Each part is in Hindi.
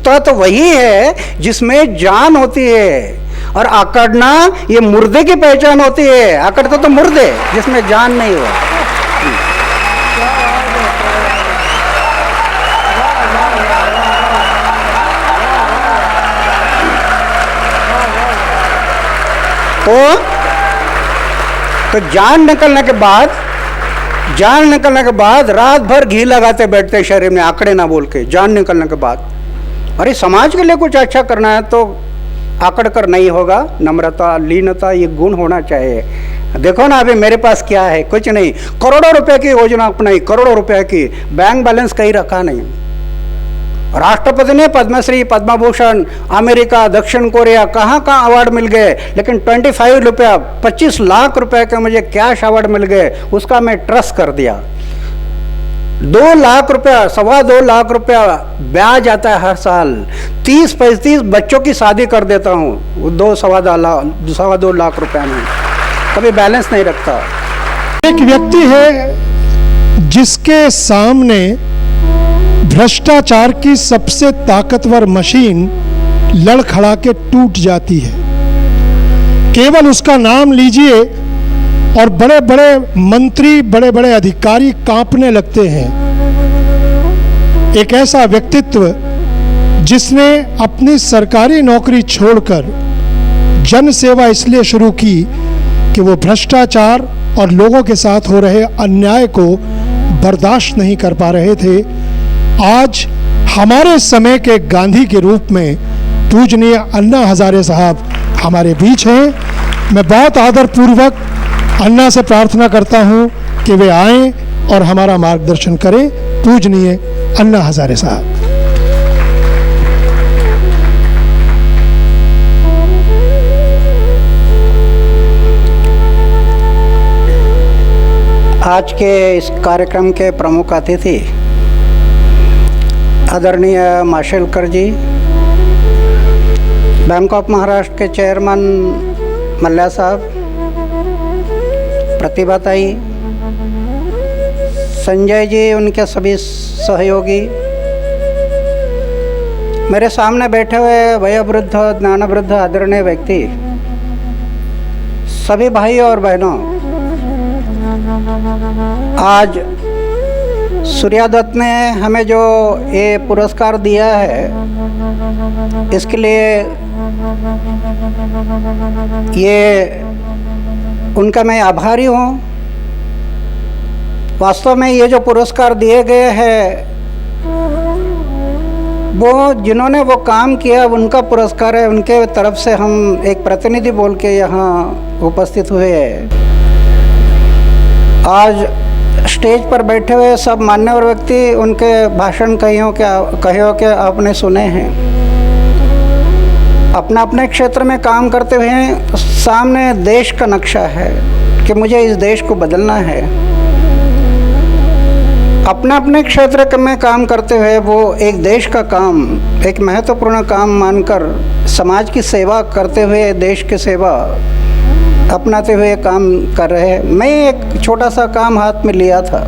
सुखता तो वही है जिसमें जान होती है, और आकड़ना ये मुर्दे की पहचान होती है। आकड़ते तो मुर्दे जिसमें जान नहीं हो। तो जान निकलने के बाद रात भर घी लगाते बैठते शरीर में, आंकड़े ना बोल के। जान निकलने के बाद अरे समाज के लिए कुछ अच्छा करना है तो आकड़ कर नहीं होगा। नम्रता, लीनता ये गुण होना चाहिए। देखो ना अभी मेरे पास क्या है, कुछ नहीं। करोड़ों रुपए की योजना अपनाई, करोड़ों रुपए की, बैंक बैलेंस कहीं रखा नहीं। राष्ट्रपति ने पद्मश्री, पद्म भूषण, अमेरिका, दक्षिण कोरिया, कहाँ अवार्ड मिल गए, लेकिन 25 लाख रुपए के मुझे कैश अवार्ड मिल गए। उसका मैं ट्रस्ट कर दिया। 2 लाख रुपया, 2.25 लाख रुपया ब्याज आता है हर साल। 30-35 बच्चों की शादी कर देता हूँ 2.25 लाख रुपया में। कभी बैलेंस नहीं रखता। एक व्यक्ति है जिसके सामने भ्रष्टाचार की सबसे ताकतवर मशीन लड़खड़ा के टूट जाती है। केवल उसका नाम लीजिए और बड़े बड़े मंत्री, बड़े बड़े अधिकारी कांपने लगते हैं। एक ऐसा व्यक्तित्व जिसने अपनी सरकारी नौकरी छोड़कर जन सेवा इसलिए शुरू की कि वो भ्रष्टाचार और लोगों के साथ हो रहे अन्याय को बर्दाश्त नहीं कर पा रहे थे। आज हमारे समय के गांधी के रूप में पूजनीय अन्ना हजारे साहब हमारे बीच हैं। मैं बहुत आदरपूर्वक अन्ना से प्रार्थना करता हूं कि वे आएं और हमारा मार्गदर्शन करें। पूजनीय अन्ना हजारे साहब। आज के इस कार्यक्रम के प्रमुख अतिथि आदरणीय माशेलकर जी, बैंक ऑफ महाराष्ट्र के चेयरमैन मल्ल्या साहब, प्रतिभाताई, संजय जी, उनके सभी सहयोगी, मेरे सामने बैठे हुए वयोवृद्ध, ज्ञानवृद्ध, आदरणीय व्यक्ति, सभी भाई और बहनों, आज सूर्या दत्त ने हमें जो ये पुरस्कार दिया है, इसके लिए ये उनका मैं आभारी हूँ। वास्तव में ये जो पुरस्कार दिए गए हैं वो जिन्होंने वो काम किया उनका पुरस्कार है। उनके तरफ से हम एक प्रतिनिधि बोल के यहाँ उपस्थित हुए हैं। आज स्टेज पर बैठे हुए सब मान्यवर व्यक्ति, उनके भाषण कहियों के आपने सुने हैं। अपना अपने क्षेत्र में काम करते हुए सामने देश का नक्शा है कि मुझे इस देश को बदलना है। अपने अपने क्षेत्र में काम करते हुए वो एक देश का काम, एक महत्वपूर्ण काम मानकर समाज की सेवा करते हुए, देश की सेवा अपनाते हुए काम कर रहे हैं। मैं एक छोटा सा काम हाथ में लिया था।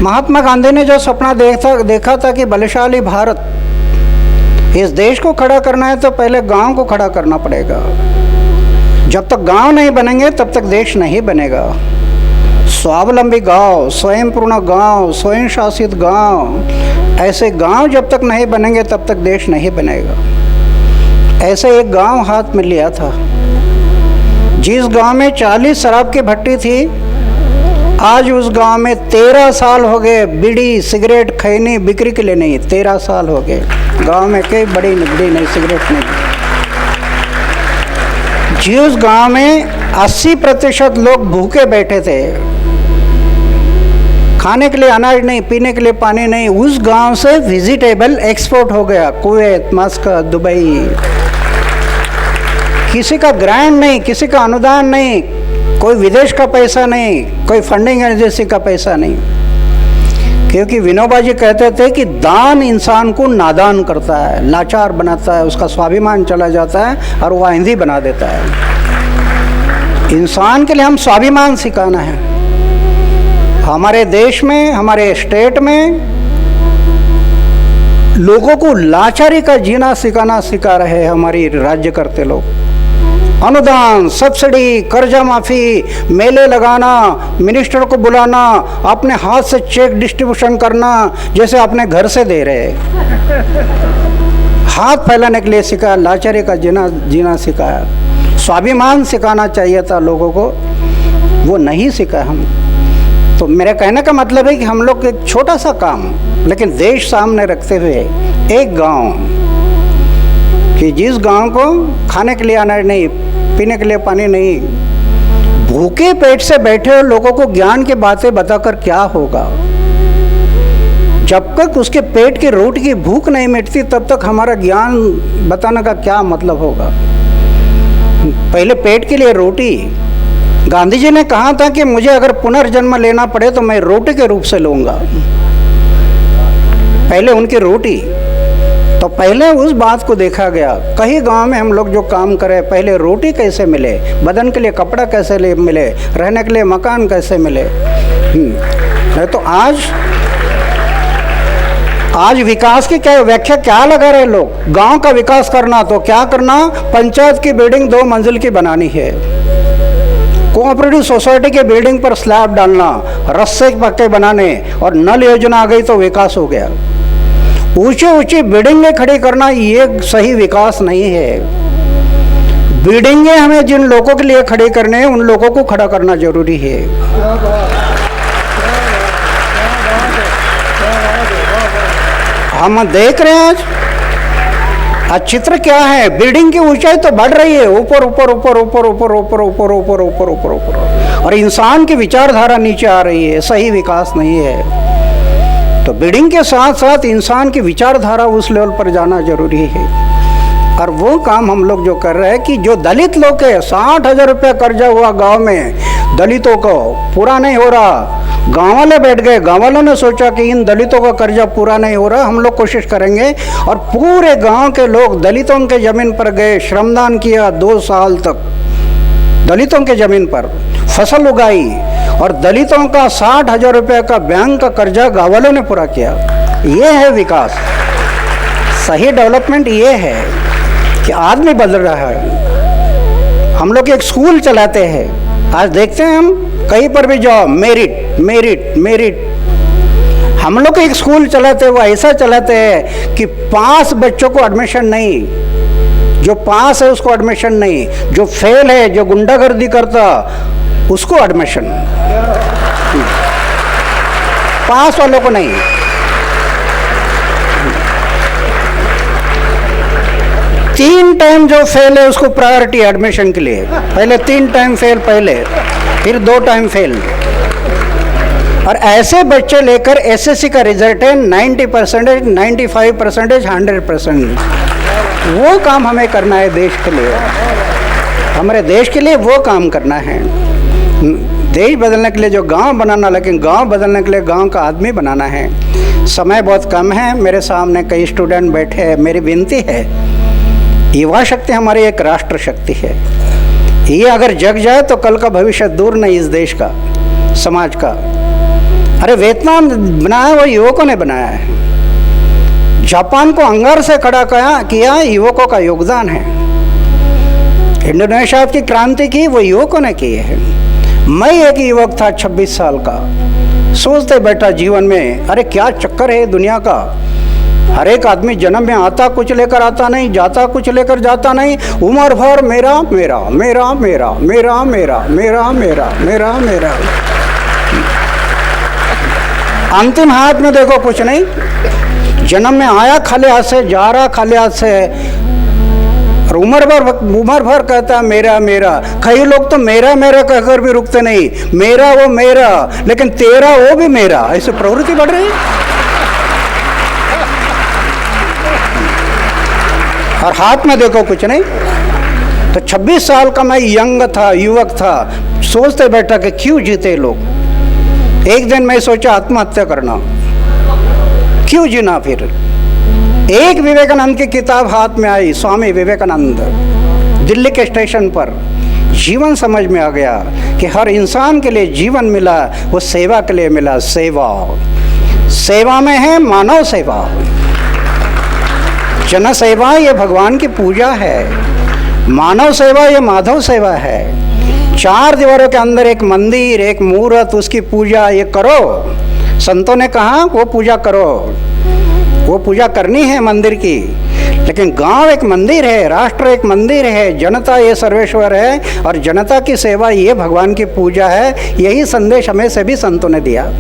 महात्मा गांधी ने जो सपना देखा था कि बलशाली भारत, इस देश को खड़ा करना है तो पहले गांव को खड़ा करना पड़ेगा। जब तक गांव नहीं बनेंगे तब तक देश नहीं बनेगा। स्वावलंबी गांव, स्वयं पूर्ण गांव, स्वयं शासित गांव, ऐसे गांव जब तक नहीं बनेंगे तब तक देश नहीं बनेगा। ऐसे एक गांव हाथ में लिया था। जिस गांव में 40 शराब की भट्टी थी, आज उस गांव में 13 साल हो गए बीड़ी, सिगरेट, खैनी बिक्री के लिए नहीं। 13 साल हो गए गांव में कोई बड़ी नहीं, सिगरेट नहीं। जिस गांव में 80% लोग भूखे बैठे थे, खाने के लिए अनाज नहीं, पीने के लिए पानी नहीं, उस गांव से वेजिटेबल एक्सपोर्ट हो गया कुवैत, मस्कत, दुबई। किसी का ग्रांट नहीं, किसी का अनुदान नहीं, कोई विदेश का पैसा नहीं, कोई फंडिंग एजेंसी का पैसा नहीं। क्योंकि विनोबा जी कहते थे कि दान इंसान को नादान करता है, लाचार बनाता है, उसका स्वाभिमान चला जाता है और वो आंधी बना देता है। इंसान के लिए हम स्वाभिमान सिखाना है। हमारे देश में, हमारे स्टेट में लोगों को लाचारी का जीना सिखाना सिखा रहे हैं हमारी राज्य करते लोग। अनुदान, सब्सिडी, कर्जा माफी, मेले लगाना, मिनिस्टर को बुलाना, अपने हाथ से चेक डिस्ट्रीब्यूशन करना जैसे अपने घर से दे रहे, हाथ फैलाने के लिए सिखाया, लाचारी का जीना सिखाया। स्वाभिमान सिखाना चाहिए था लोगों को, वो नहीं सिखाया हम। तो मेरे कहने का मतलब है कि हम लोग एक छोटा सा काम लेकिन देश सामने रखते हुए, एक गांव कि जिस गांव को खाने के लिए अनाज नहीं, पीने के लिए पानी नहीं, भूखे पेट से बैठे हुए लोगों को ज्ञान की बातें बताकर क्या होगा। जब तक उसके पेट की रोटी की भूख नहीं मिटती तब तक हमारा ज्ञान बताने का क्या मतलब होगा। पहले पेट के लिए रोटी। गांधी जी ने कहा था कि मुझे अगर पुनर्जन्म लेना पड़े तो मैं रोटी के रूप से लूँगा। पहले उनकी रोटी, तो पहले उस बात को देखा गया। कई गांव में हम लोग जो काम करें, पहले रोटी कैसे मिले, बदन के लिए कपड़ा कैसे मिले, रहने के लिए मकान कैसे मिले। नहीं तो आज विकास की क्या व्याख्या क्या लगा रहे लोग। गांव का विकास करना तो क्या करना, पंचायत की बिल्डिंग 2 मंजिल की बनानी है, कोऑपरेटिव सोसाइटी के बिल्डिंग पर स्लैब डालना, रस्से पक्के बनाने, और नल योजना आ गई तो विकास हो गया। ऊंची ऊंची बिल्डिंगें खड़ी करना ये सही विकास नहीं है। बिल्डिंगें हमें जिन लोगों के लिए खड़ी करने हैं उन लोगों को खड़ा करना जरूरी है। हम देख रहे हैं आज चित्र क्या है, बिल्डिंग की ऊंचाई तो बढ़ रही है, ऊपर ऊपर ऊपर ऊपर ऊपर ऊपर ऊपर ऊपर ऊपर ऊपर ऊपर, और इंसान की विचारधारा नीचे आ रही है। सही विकास नहीं है। तो बिल्डिंग के साथ साथ इंसान की विचारधारा उस लेवल पर जाना जरूरी है। और वो काम हम लोग जो कर रहे हैं कि जो दलित लोग के 60,000 रुपया कर्जा हुआ गांव में, दलितों को पूरा नहीं हो रहा। गांव वाले बैठ गए, गांव वालों ने सोचा कि इन दलितों का कर्जा पूरा नहीं हो रहा, हम लोग कोशिश करेंगे। और पूरे गांव के लोग दलितों के ज़मीन पर गए, श्रमदान किया, 2 साल तक दलितों के ज़मीन पर फसल उगाई, और दलितों का 60,000 रुपये का बैंक का कर्जा गाँव वालों ने पूरा किया। ये है विकास। सही डेवलपमेंट ये है कि आदमी बदल रहा है। हम लोग एक स्कूल चलाते हैं, आज देखते हैं हम कहीं पर भी जाओ, मेरिट मेरिट मेरिट। हम लोग एक स्कूल चलाते हैं, वो ऐसा चलाते हैं कि पास बच्चों को एडमिशन नहीं, जो पास है उसको एडमिशन नहीं, जो फेल है, जो गुंडागर्दी करता उसको एडमिशन, पास वालों को नहीं। तीन टाइम जो फेल है उसको प्रायोरिटी एडमिशन के लिए, पहले 3 टाइम फेल, पहले फिर 2 टाइम फेल। और ऐसे बच्चे लेकर एसएससी का रिजल्ट है 90%, 95%, 100%। वो काम हमें करना है देश के लिए, हमारे देश के लिए वो काम करना है। देश बदलने के लिए जो गांव बनाना, लेकिन गांव बदलने के लिए गांव का आदमी बनाना है। समय बहुत कम है, मेरे सामने कई स्टूडेंट बैठे हैं। मेरी विनती है, युवा शक्ति हमारी एक राष्ट्र शक्ति है। ये अगर जग जाए तो कल का भविष्य दूर नहीं इस देश का, समाज का। अरे वियतनाम बनाया वो युवकों ने बनाया है। जापान को अंगार से खड़ा किया युवकों का योगदान है। इंडोनेशिया की क्रांति की वो युवकों ने की है। मैं एक युवक था 26 साल का, सोचते बैठा जीवन में, अरे क्या चक्कर है दुनिया का। हर एक आदमी जन्म में आता कुछ लेकर आता नहीं, जाता कुछ लेकर जाता नहीं। उम्र भर मेरा मेरा मेरा मेरा मेरा मेरा मेरा मेरा मेरा मेरा, अंतिम हाथ में देखो कुछ नहीं। जन्म में आया खाली हाथ से, जा रहा खाली हाथ से, और उम्र भर कहता मेरा मेरा। कई लोग तो मेरा मेरा कहकर भी रुकते नहीं, मेरा वो मेरा, लेकिन तेरा वो भी मेरा, ऐसे प्रवृत्ति बढ़ रही है। और हाथ में देखो कुछ नहीं। तो 26 साल का मैं यंग था, युवक था, सोचते बैठा कि क्यों जीते लोग। एक दिन मैं सोचा आत्महत्या करना, क्यों जीना। फिर एक विवेकानंद की किताब हाथ में आई, स्वामी विवेकानंद, दिल्ली के स्टेशन पर। जीवन समझ में आ गया कि हर इंसान के लिए जीवन मिला, वो सेवा के लिए मिला। सेवा, सेवा में है मानव सेवा। जन सेवा ये भगवान की पूजा है, मानव सेवा ये माधव सेवा है। 4 दीवारों के अंदर एक मंदिर, एक मूर्त, उसकी पूजा ये करो। संतों ने कहा वो पूजा करो, वो पूजा करनी है मंदिर की। लेकिन गांव एक मंदिर है, राष्ट्र एक मंदिर है, जनता ये सर्वेश्वर है और जनता की सेवा ये भगवान की पूजा है। यही संदेश हमें से भी संतों ने दिया।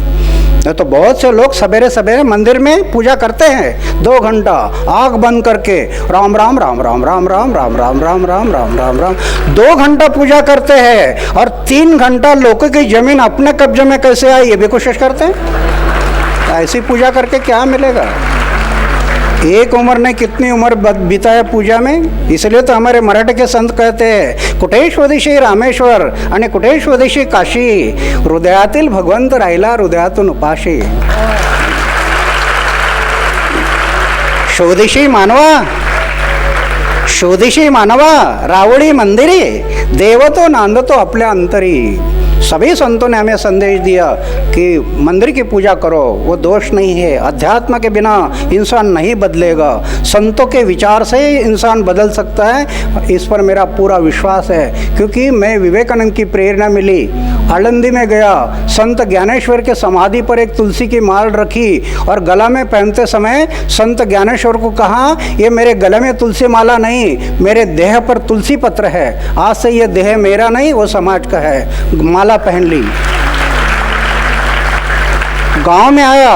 तो बहुत से लोग सवेरे सवेरे मंदिर में पूजा करते हैं, 2 घंटा आँख बंद करके राम राम राम राम राम राम राम राम राम राम राम राम राम 2 घंटा पूजा करते हैं और 3 घंटा लोगों की जमीन अपने कब्जे में कैसे आए ये भी कोशिश करते हैं। ऐसी पूजा करके क्या मिलेगा? एक उम्र ने कितनी उम्र बिताया पूजा में। इसलिए तो हमारे मराठी के संत कहते हैं, कुटेश्वदेशी रामेश्वर आणि कुटेश्वदेशी काशी, हृदयातील भगवंत राहिला हृदयातून उपाशी। शोधिशी मानवा रावळी मंदिरी, देव तो नांदतो आपल्या अंतरी। सभी संतों ने हमें संदेश दिया कि मंदिर की पूजा करो, वो दोष नहीं है। अध्यात्म के बिना इंसान नहीं बदलेगा, संतों के विचार से ही इंसान बदल सकता है। इस पर मेरा पूरा विश्वास है, क्योंकि मैं विवेकानंद की प्रेरणा मिली। आळंदी में गया, संत ज्ञानेश्वर के समाधि पर एक तुलसी की माल रखी और गला में पहनते समय संत ज्ञानेश्वर को कहा, ये मेरे गले में तुलसी माला नहीं, मेरे देह पर तुलसी पत्र है। आज से ये देह मेरा नहीं, वो समाज का है। माला पहन ली। गांव में आया,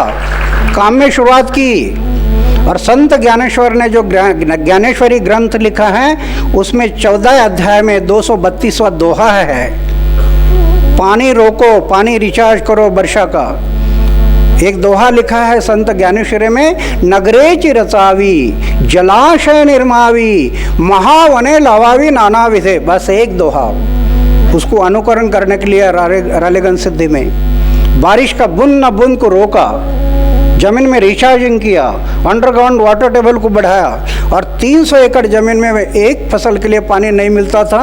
काम में शुरुआत की और संत ज्ञानेश्वर ने जो ज्ञानेश्वरी ग्रंथ लिखा है उसमें 14 अध्याय में 232वां दोहा है, पानी रोको, पानी रिचार्ज करो वर्षा का। एक दोहा लिखा है संत ज्ञानेश्वरी में, नगरेची रचावी जलाशय निर्मावी, महावने लावावी नाना विधे। बस एक दोहा, उसको अनुकरण करने के लिए रालेगंज सिद्धि में बारिश का बूंद न बूंद को रोका, जमीन में रिचार्जिंग किया, अंडरग्राउंड वाटर टेबल को बढ़ाया और 300 एकड़ जमीन में एक फसल के लिए पानी नहीं मिलता था,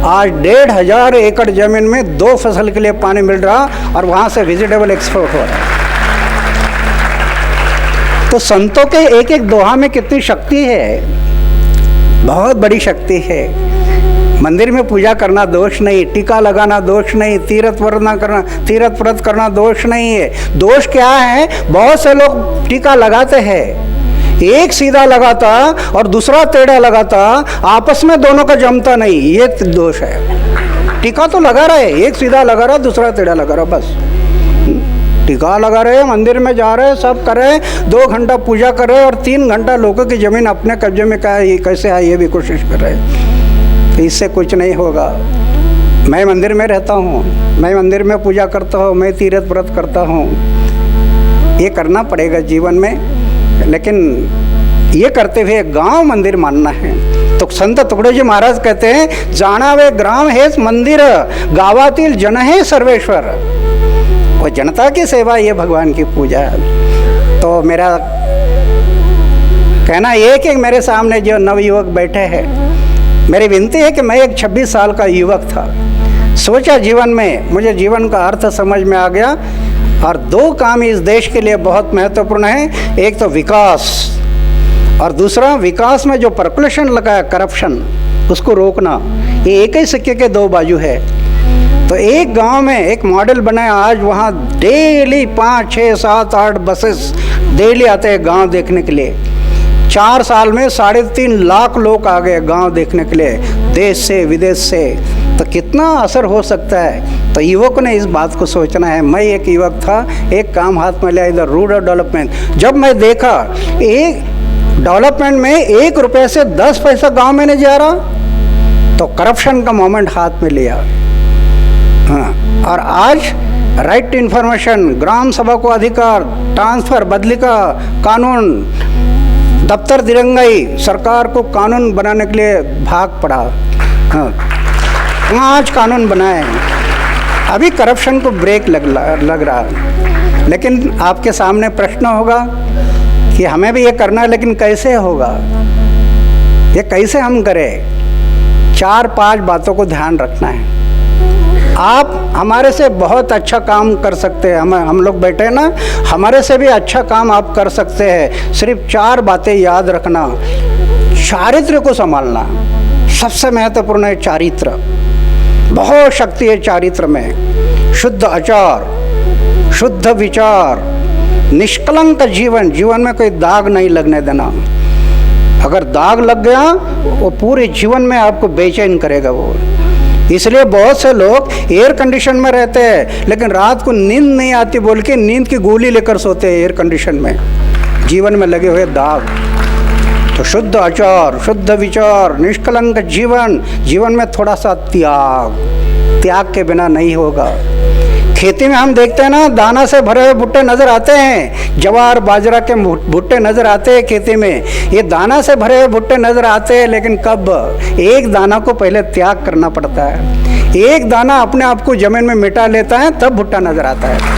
आज 1500 एकड़ जमीन में 2 फसल के लिए पानी मिल रहा और वहाँ से वेजिटेबल एक्सपोर्ट हो रहा है। तो संतों के एक एक दोहा में कितनी शक्ति है, बहुत बड़ी शक्ति है। मंदिर में पूजा करना दोष नहीं, टीका लगाना दोष नहीं, तीर्थ व्रत करना दोष नहीं है। दोष क्या है? बहुत से लोग टीका लगाते हैं, एक सीधा लगाता और दूसरा टेढ़ा लगाता, आपस में दोनों का जमता नहीं, ये दोष है। टीका तो लगा रहे, एक सीधा लगा रहा, दूसरा टेढ़ा लगा रहा, बस टीका लगा रहे, मंदिर में जा रहे, सब कर रहे, 2 घंटा पूजा कर रहे और 3 घंटा लोगों की जमीन अपने कब्जे में कैसे है ये भी कोशिश कर रहे। इससे कुछ नहीं होगा। मैं मंदिर में रहता हूँ, मैं मंदिर में पूजा करता हूँ, मैं तीर्थ व्रत करता हूँ, ये करना पड़ेगा जीवन में। लेकिन ये करते हुए गांव मंदिर मानना है। तो संत तुकडोजी महाराज कहते हैं, जाणावे ग्राम हेच मंदिर, गावातील जन हे सर्वेश्वर। वो जनता की सेवा ये भगवान की पूजा है। तो मेरा कहना ये कि मेरे सामने जो नवयुवक बैठे हैं, मेरी विनती है कि मैं एक 26 साल का युवक था, सोचा जीवन में मुझे जीवन का अर्थ समझ में आ गया और 2 काम इस देश के लिए बहुत महत्वपूर्ण है। एक तो विकास और दूसरा विकास में जो पर्कुलेशन लगा है, करप्शन, उसको रोकना। ये एक ही सिक्के के 2 बाजू है। तो एक गांव में एक मॉडल बनाया, आज वहाँ डेली 5, 6, 7, 8 बसेस डेली आते हैं गांव देखने के लिए। 4 साल में 3.5 लाख लोग आ गए गांव देखने के लिए, देश से विदेश से। तो कितना असर हो सकता है। तो युवकों ने इस बात को सोचना है। मैं एक युवक था, एक काम हाथ में लिया, इधर रूरल डेवलपमेंट। जब मैं देखा एक डेवलपमेंट में 1 रुपये से 10 पैसा गांव में नहीं जा रहा, तो करप्शन का मोमेंट हाथ में लिया। हाँ, और आज राइट टू इन्फॉर्मेशन, ग्राम सभा को अधिकार, ट्रांसफर, बदली का कानून, दफ्तर दिरंगाई, सरकार को कानून बनाने के लिए भाग पड़ा। हाँ, 5 कानून बनाए। अभी करप्शन को ब्रेक लग रहा। लेकिन आपके सामने प्रश्न होगा कि हमें भी ये करना है, लेकिन कैसे होगा, ये कैसे हम करें? 4-5 बातों को ध्यान रखना है। आप हमारे से बहुत अच्छा काम कर सकते हैं, हम लोग बैठे हैं ना, हमारे से भी अच्छा काम आप कर सकते हैं। सिर्फ 4 बातें याद रखना। चारित्र को संभालना सबसे महत्वपूर्ण है। चारित्र, बहुत शक्ति है चारित्र में। शुद्ध आचार, शुद्ध विचार, निष्कलंक जीवन, जीवन में कोई दाग नहीं लगने देना। अगर दाग लग गया वो पूरे जीवन में आपको बेचैन करेगा वो। इसलिए बहुत से लोग एयर कंडीशन में रहते हैं लेकिन रात को नींद नहीं आती बोल के नींद की गोली लेकर सोते हैं एयर कंडीशन में, जीवन में लगे हुए दाग। तो शुद्ध आचार, शुद्ध विचार, निष्कलंक जीवन, जीवन में थोड़ा सा त्याग, त्याग के बिना नहीं होगा। खेती में हम देखते हैं ना, दाना से भरे हुए भुट्टे नजर आते हैं, ज्वार बाजरा के भुट्टे नजर आते हैं खेती में, ये दाना से भरे हुए भुट्टे नजर आते हैं, लेकिन कब? एक दाना को पहले त्याग करना पड़ता है। एक दाना अपने आप को जमीन में मिटा लेता है तब भुट्टा नजर आता है।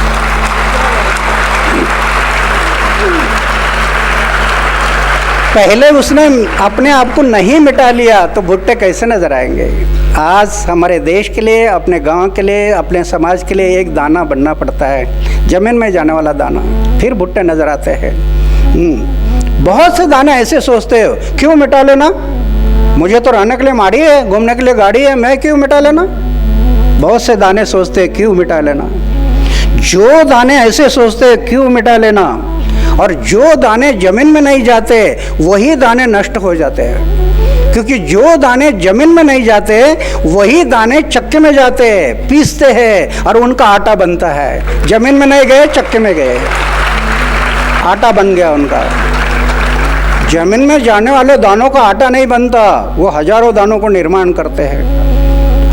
पहले उसने अपने आप को नहीं मिटा लिया तो भुट्टे कैसे नजर आएंगे? आज हमारे देश के लिए, अपने गांव के लिए, अपने समाज के लिए एक दाना बनना पड़ता है, जमीन में जाने वाला दाना, फिर भुट्टे नजर आते हैं। बहुत से दाने ऐसे सोचते हो, क्यों मिटा लेना, मुझे तो रहने के लिए माड़ी है, घूमने के लिए गाड़ी है, मैं क्यों मिटा लेना। बहुत से दाने सोचते हैं क्यों मिटा लेना। जो दाने ऐसे सोचते हैं क्यों मिटा लेना, और जो दाने जमीन में नहीं जाते वही दाने नष्ट हो जाते हैं। क्योंकि जो दाने जमीन में नहीं जाते वही दाने चक्के में जाते हैं, पीसते हैं और उनका आटा बनता है। जमीन में नहीं गए, चक्के में गए, आटा बन गया उनका। जमीन में जाने वाले दानों का आटा नहीं बनता, वो हजारों दानों को निर्माण करते हैं।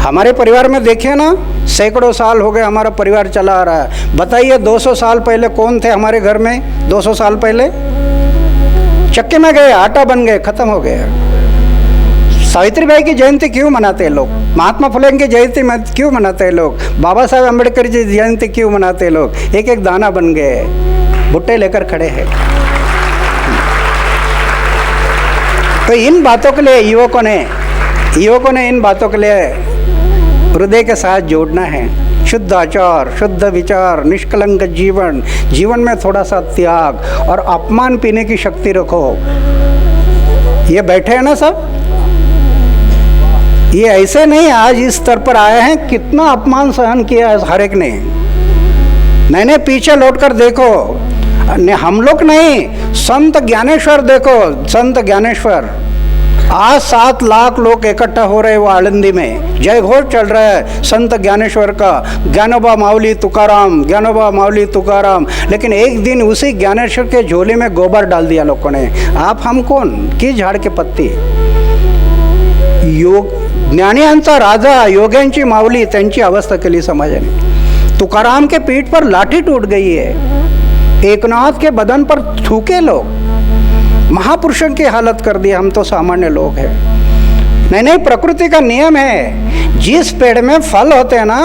हमारे परिवार में देखिए ना, सैकड़ों साल हो गए हमारा परिवार चला आ रहा है। बताइए 200 साल पहले कौन थे हमारे घर में? 200 साल पहले चक्के में गए, आटा बन गए, खत्म हो गया। सावित्रीबाई की जयंती क्यों मनाते हैं लोग? महात्मा फुले की जयंती क्यों मनाते हैं लोग? बाबा साहेब अम्बेडकर जी की जयंती क्यों मनाते हैं लोग? एक एक दाना बन गए, भुट्टे लेकर खड़े हैं। तो इन बातों के लिए युवकों ने इन बातों के लिए हृदय के साथ जोड़ना है। शुद्ध आचार, शुद्ध विचार, निष्कलंक जीवन, जीवन में थोड़ा सा त्याग और अपमान पीने की शक्ति रखो। ये बैठे हैं ना सब, ये ऐसे नहीं आज इस स्तर पर आए हैं, कितना अपमान सहन किया है हर एक ने। मैंने पीछे लौटकर देखो, हम लोग नहीं, संत ज्ञानेश्वर देखो, संत ज्ञानेश्वर आज 7 लाख लोग इकट्ठा हो रहे, वो आनंदी में जय घोष चल रहा है संत ज्ञानेश्वर का, ज्ञानोबा माउली तुकाराम, ज्ञानोबा माउली तुकाराम। लेकिन एक दिन उसी ज्ञानेश्वर के झोले में गोबर डाल दिया लोगों ने। आप हम कौन, किस झाड़ के पत्ती? योग ज्ञानियांचा राजा, योग्यांची माऊली, त्यांची अवस्था केली समाजाने। तुकाराम के पीठ पर लाठी टूट गई है, एकनाथ के बदन पर थूके लोग, महापुरुषों की हालत कर दी। हम तो सामान्य लोग हैं। नहीं, प्रकृति का नियम है, जिस पेड़ में फल होते हैं ना,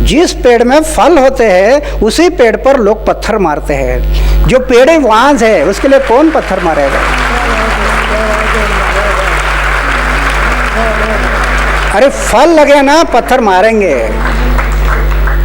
जिस पेड़ में फल होते हैं उसी पेड़ पर लोग पत्थर मारते हैं। जो पेड़ वांझ है उसके लिए कौन पत्थर मारेगा? अरे फल लगे ना, पत्थर मारेंगे।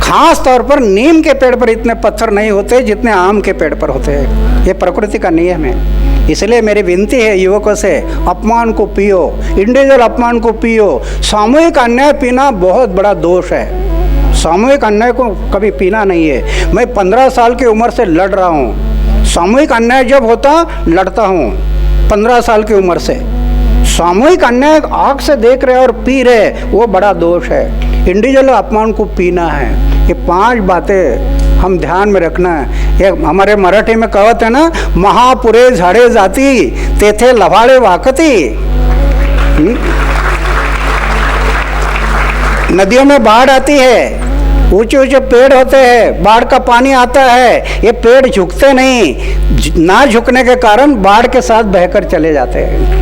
खास तौर पर नीम के पेड़ पर इतने पत्थर नहीं होते जितने आम के पेड़ पर होते हैं। ये प्रकृति का नियम है। इसलिए मेरी विनती है युवकों से, अपमान को पियो, इंडिविजुअल अपमान को पियो। सामूहिक अन्याय पीना बहुत बड़ा दोष है। सामूहिक अन्याय को कभी पीना नहीं है। मैं 15 साल की उम्र से लड़ रहा हूँ। सामूहिक अन्याय जब होता लड़ता हूँ 15 साल की उम्र से। सामूहिक अन्याय आँख से देख रहे और पी रहे, वो बड़ा दोष है। इंडिविजुअल अपमान को पीना है। ये 5 बातें हम ध्यान में रखना है। ये हमारे मराठी में कहावत है ना, महापुरे झाड़े जाती तेथे लभाड़े वाकती। नदियों में बाढ़ आती है, ऊंचे ऊंचे पेड़ होते हैं, बाढ़ का पानी आता है, ये पेड़ झुकते नहीं, ना झुकने के कारण बाढ़ के साथ बहकर चले जाते हैं।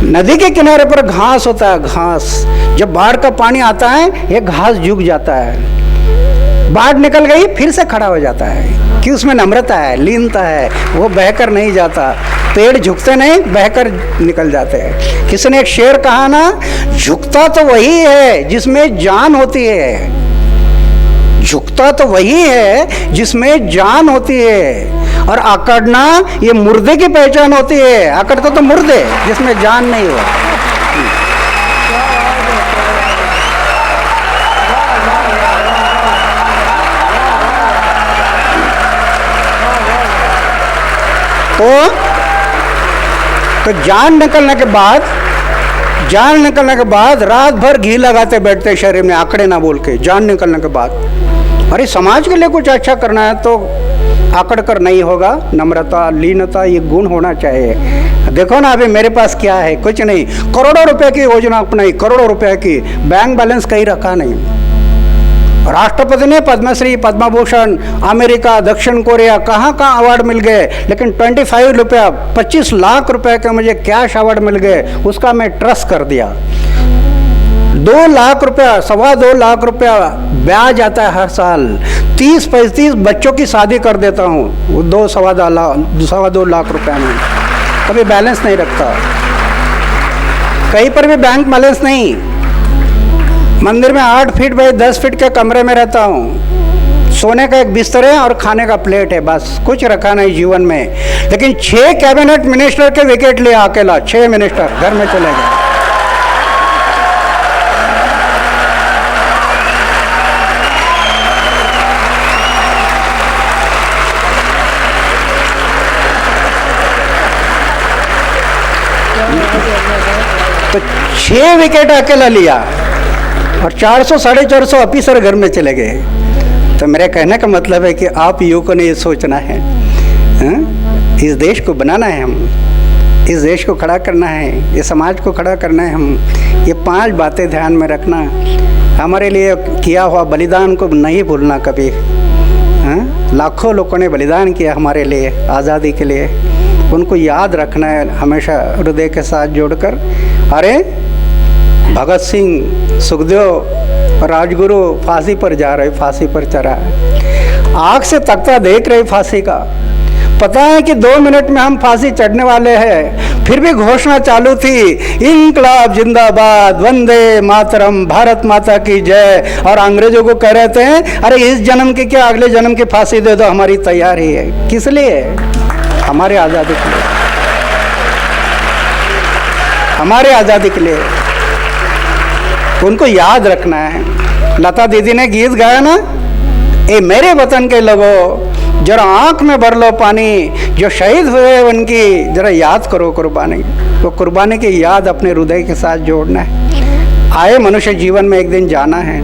नदी के किनारे पर घास होता है, घास जब बाढ़ का पानी आता है ये घास झुक जाता है, बाढ़ निकल गई फिर से खड़ा हो जाता है कि उसमें नम्रता है, लीनता है, वो बहकर नहीं जाता। पेड़ झुकते नहीं, बहकर निकल जाते हैं। किसी ने एक शेर कहा ना, झुकता तो वही है जिसमें जान होती है। झुकता तो वही है जिसमें जान होती है, और अकड़ना ये मुर्दे की पहचान होती है। अकड़ता तो मुर्दे जिसमें जान नहीं हो। तो जान निकलने के बाद रात भर घी लगाते बैठते शरीर में, आंकड़े ना बोल के। जान निकलने के बाद अरे समाज के लिए कुछ अच्छा करना है तो आकड़ कर नहीं होगा। नम्रता, लीनता ये गुण होना चाहिए। देखो ना अभी मेरे पास क्या है, कुछ नहीं। करोड़ों रुपए की योजना अपनाई, करोड़ों रुपए की, बैंक बैलेंस कहीं रखा नहीं। राष्ट्रपति ने पद्मश्री, पद्म भूषण, अमेरिका, दक्षिण कोरिया, कहाँ कहाँ अवार्ड मिल गए, लेकिन 25 लाख रुपए के मुझे कैश अवार्ड मिल गए। उसका मैं ट्रस्ट कर दिया। 2 लाख रुपया, 2.25 लाख रुपया ब्याज आता है हर साल। 30-35 बच्चों की शादी कर देता हूँ 2.25 लाख रुपया में। कभी बैलेंस नहीं रखता, कहीं पर भी बैंक बैलेंस नहीं। मंदिर में 8 फीट बाई 10 फीट के कमरे में रहता हूँ। सोने का एक बिस्तर है और खाने का प्लेट है, बस कुछ रखा नहीं जीवन में। लेकिन 6 कैबिनेट मिनिस्टर के विकेट लिया अकेला। 6 मिनिस्टर घर में चले गए। तो 6 विकेट अकेला लिया और 400-450 ऑफिसर घर में चले गए। तो मेरे कहने का मतलब है कि आप युवकों ने ये सोचना है, इस देश को बनाना है, हम इस देश को खड़ा करना है, ये समाज को खड़ा करना है। हम ये 5 बातें ध्यान में रखना। हमारे लिए किया हुआ बलिदान को नहीं भूलना कभी। लाखों लोगों ने बलिदान किया हमारे लिए, आज़ादी के लिए। उनको याद रखना है हमेशा हृदय के साथ जोड़कर। अरे भगत सिंह, सुखदेव, राजगुरु फांसी पर जा रहे, फांसी पर चढ़ा, आँख से तकता देख रहे फांसी का। पता है कि 2 मिनट में हम फांसी चढ़ने वाले हैं, फिर भी घोषणा चालू थी, इंकलाब जिंदाबाद, वंदे मातरम, भारत माता की जय। और अंग्रेजों को कह रहे थे अरे इस जन्म की क्या अगले जन्म की फांसी दे दो, हमारी तैयारी है। किस लिए? हमारे आज़ादी के लिए, हमारे आज़ादी के लिए। उनको याद रखना है। लता दीदी ने गीत गाया ना, ए मेरे वतन के लोगों जरा आँख में भर लो पानी, जो शहीद हुए उनकी जरा याद करो कुर्बानी। वो कुर्बानी की याद अपने हृदय के साथ जोड़ना है। आए मनुष्य जीवन में एक दिन जाना है,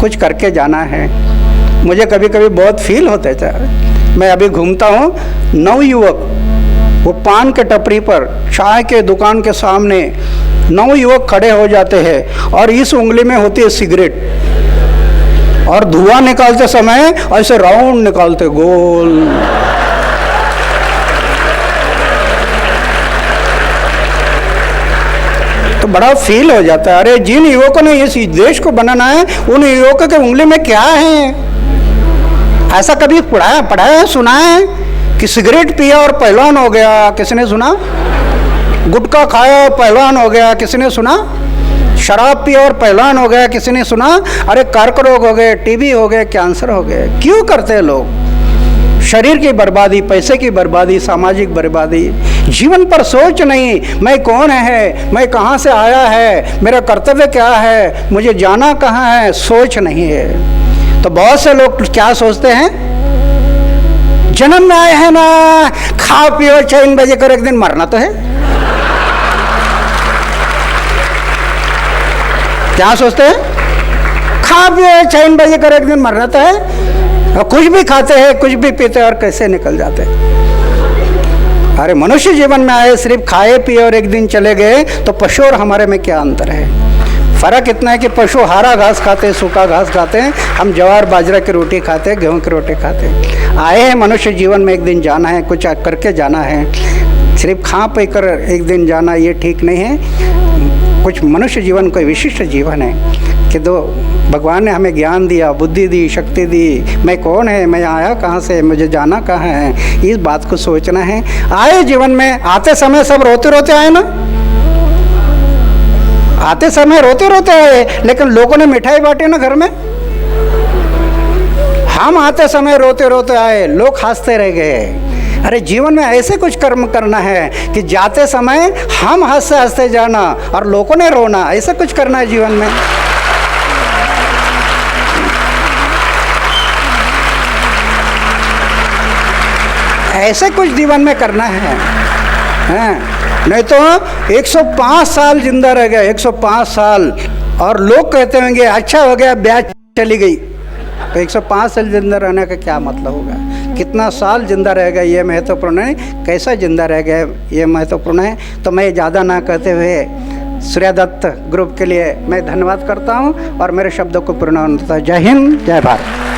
कुछ करके जाना है। मुझे कभी कभी बहुत फील होता है। मैं अभी घूमता हूँ, नवयुवक वो पान के टपरी पर, चाय के दुकान के सामने नवयुवक खड़े हो जाते हैं और इस उंगली में होती है सिगरेट, और धुआं निकालते समय ऐसे राउंड निकालते गोल। तो बड़ा फील हो जाता है, अरे जिन युवकों ने इस देश को बनाना है उन युवकों के उंगली में क्या है? ऐसा कभी पढ़ा है, सुना है कि सिगरेट पिया और पहलवान हो गया? किसी ने सुना? गुटखा खाया और पहलवान हो गया? किसी ने सुना? शराब पिया और पहलवान हो गया? किसी ने सुना? अरे कर्क रोग हो गए, टीबी हो गए, कैंसर हो गए। क्यों करते हैं लोग? शरीर की बर्बादी, पैसे की बर्बादी, सामाजिक बर्बादी। जीवन पर सोच नहीं, मैं कौन है, मैं कहाँ से आया है, मेरा कर्तव्य क्या है, मुझे जाना कहाँ है, सोच नहीं है। तो बहुत से लोग क्या सोचते हैं, जन्म में आए हैं ना, खा पियो 6 बजे कर, एक दिन मरना तो है। क्या सोचते हैं? खा पियो 6 बजे कर, एक दिन मरना तो है। और कुछ भी खाते हैं, कुछ भी पीते हैं और कैसे निकल जाते हैं। अरे मनुष्य जीवन में आए, सिर्फ खाए पिए और एक दिन चले गए, तो पशु और हमारे में क्या अंतर है? फ़र्क इतना है कि पशु हरा घास खाते हैं, सूखा घास खाते हैं, हम ज्वार बाजरा की रोटी खाते हैं, गेहूं की रोटी खाते हैं। आए हैं मनुष्य जीवन में एक दिन जाना है, कुछ करके जाना है। सिर्फ खा पी कर एक दिन जाना ये ठीक नहीं है। कुछ मनुष्य जीवन कोई विशिष्ट जीवन है कि दो भगवान ने हमें ज्ञान दिया, बुद्धि दी, शक्ति दी। मैं कौन है, मैं आया कहाँ से, मुझे जाना कहाँ है, इस बात को सोचना है। आए जीवन में, आते समय सब रोते रोते आए ना, आते समय रोते रोते आए, लेकिन लोगों ने मिठाई बांटी ना घर में। हम आते समय रोते रोते आए, लोग हंसते रह गए। अरे जीवन में ऐसे कुछ कर्म करना है कि जाते समय हम हंसते हंसते जाना और लोगों ने रोना, ऐसा कुछ करना है जीवन में। ऐसे कुछ जीवन में करना है, नहीं तो 105 साल जिंदा रह गए, 105 साल, और लोग कहते होंगे अच्छा हो गया ब्याज चली गई। तो 105 साल जिंदा रहने का क्या मतलब होगा? कितना साल जिंदा रह गया ये महत्वपूर्ण है, कैसा जिंदा रह गया ये महत्वपूर्ण है। तो मैं ज़्यादा ना कहते हुए सूर्यदत्त ग्रुप के लिए मैं धन्यवाद करता हूँ और मेरे शब्दों को पूर्ण। जय हिंद, जय भारत।